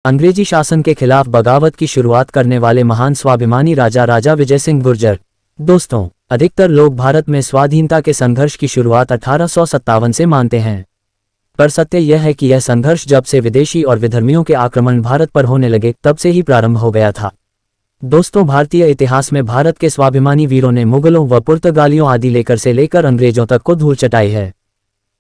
अंग्रेजी शासन के खिलाफ बगावत की शुरुआत करने वाले महान स्वाभिमानी राजा राजा विजय सिंह गुर्जर। दोस्तों, अधिकतर लोग भारत में स्वाधीनता के संघर्ष की शुरुआत 1857 से मानते हैं, पर सत्य यह है कि यह संघर्ष जब से विदेशी और विधर्मियों के आक्रमण भारत पर होने लगे तब से ही प्रारंभ हो गया था। दोस्तों, भारतीय इतिहास में भारत के स्वाभिमानी वीरों ने मुगलों व पुर्तगालियों आदि लेकर अंग्रेजों तक को धूल चटाई है।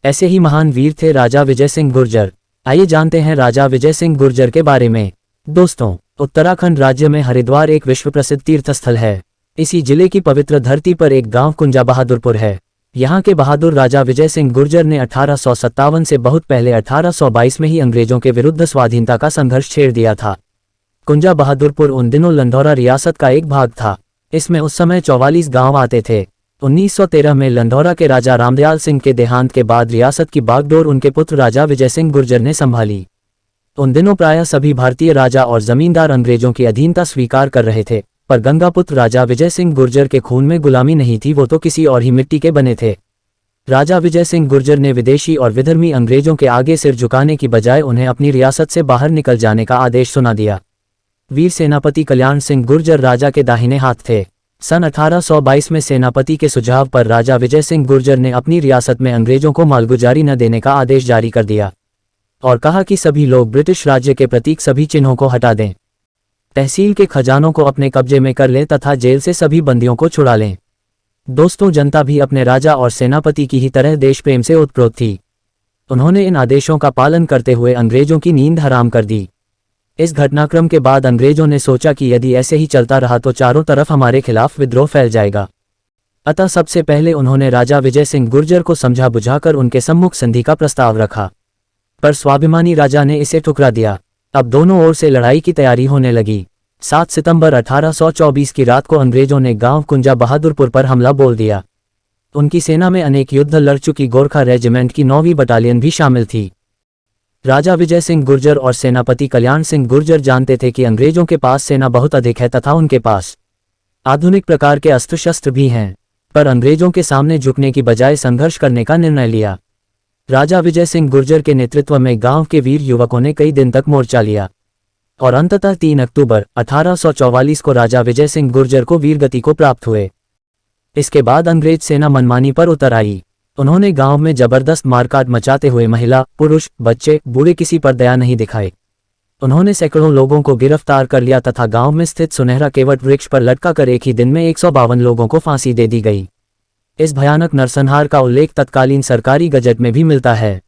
ऐसे ही महान वीर थे राजा विजय सिंह गुर्जर। आइए जानते हैं राजा विजय सिंह गुर्जर के बारे में। दोस्तों, उत्तराखंड राज्य में हरिद्वार एक विश्व प्रसिद्ध तीर्थ स्थल है। इसी जिले की पवित्र धरती पर एक गांव कुंजा बहादुरपुर है। यहाँ के बहादुर राजा विजय सिंह गुर्जर ने 1857 से बहुत पहले 1822 में ही अंग्रेजों के विरुद्ध स्वाधीनता का संघर्ष छेड़ दिया था। कुंजा बहादुरपुर उन दिनों लंढौरा रियासत का एक भाग था। इसमें उस समय 44 गांव आते थे। 1913 में लंढौरा के राजा रामदयाल सिंह के देहांत के बाद रियासत की बागडोर उनके पुत्र राजा विजय सिंह गुर्जर ने संभाली। उन दिनों प्रायः सभी भारतीय राजा और जमींदार अंग्रेजों की अधीनता स्वीकार कर रहे थे, पर गंगापुत्र राजा विजय सिंह गुर्जर के खून में गुलामी नहीं थी, वो तो किसी और ही मिट्टी के बने थे। राजा विजय सिंह गुर्जर ने विदेशी और विधर्मी अंग्रेजों के आगे सिर झुकाने की बजाय उन्हें अपनी रियासत से बाहर निकल जाने का आदेश सुना दिया। वीर सेनापति कल्याण सिंह गुर्जर राजा के दाहिने हाथ थे। सन 1822 में सेनापति के सुझाव पर राजा विजय सिंह गुर्जर ने अपनी रियासत में अंग्रेजों को मालगुजारी न देने का आदेश जारी कर दिया और कहा कि सभी लोग ब्रिटिश राज्य के प्रतीक सभी चिन्हों को हटा दें, तहसील के खजानों को अपने कब्जे में कर लें तथा जेल से सभी बंदियों को छुड़ा लें। दोस्तों, जनता भी अपने राजा और सेनापति की ही तरह देश प्रेम से ओतप्रोत थी। उन्होंने इन आदेशों का पालन करते हुए अंग्रेजों की नींद हराम कर दी। इस घटनाक्रम के बाद अंग्रेजों ने सोचा कि यदि ऐसे ही चलता रहा तो चारों तरफ हमारे खिलाफ विद्रोह फैल जाएगा। अतः सबसे पहले उन्होंने राजा विजय सिंह गुर्जर को समझा बुझाकर उनके सम्मुख संधि का प्रस्ताव रखा, पर स्वाभिमानी राजा ने इसे ठुकरा दिया। अब दोनों ओर से लड़ाई की तैयारी होने लगी। 7 सितंबर 1824 की रात को अंग्रेजों ने गांव कुंजा बहादुरपुर पर हमला बोल दिया। उनकी सेना में अनेक युद्ध लड़ चुकी गोरखा रेजिमेंट की 9वीं बटालियन भी शामिल थी। राजा विजय सिंह गुर्जर और सेनापति कल्याण सिंह गुर्जर जानते थे कि अंग्रेजों के पास सेना बहुत अधिक है तथा उनके पास आधुनिक प्रकार के अस्त्र शस्त्र भी हैं, पर अंग्रेजों के सामने झुकने की बजाय संघर्ष करने का निर्णय लिया। राजा विजय सिंह गुर्जर के नेतृत्व में गांव के वीर युवकों ने कई दिन तक मोर्चा लिया और अंततः 3 अक्टूबर 1844 को राजा विजय सिंह गुर्जर को वीरगति को प्राप्त हुए। इसके बाद अंग्रेज सेना मनमानी पर उतर आई। उन्होंने गांव में जबरदस्त मारकाट मचाते हुए महिला, पुरुष, बच्चे, बूढ़े किसी पर दया नहीं दिखाई। उन्होंने सैकड़ों लोगों को गिरफ्तार कर लिया तथा गांव में स्थित सुनहरा केवट वृक्ष पर लटकाकर एक ही दिन में 152 लोगों को फांसी दे दी गई। इस भयानक नरसंहार का उल्लेख तत्कालीन सरकारी गजट में भी मिलता है।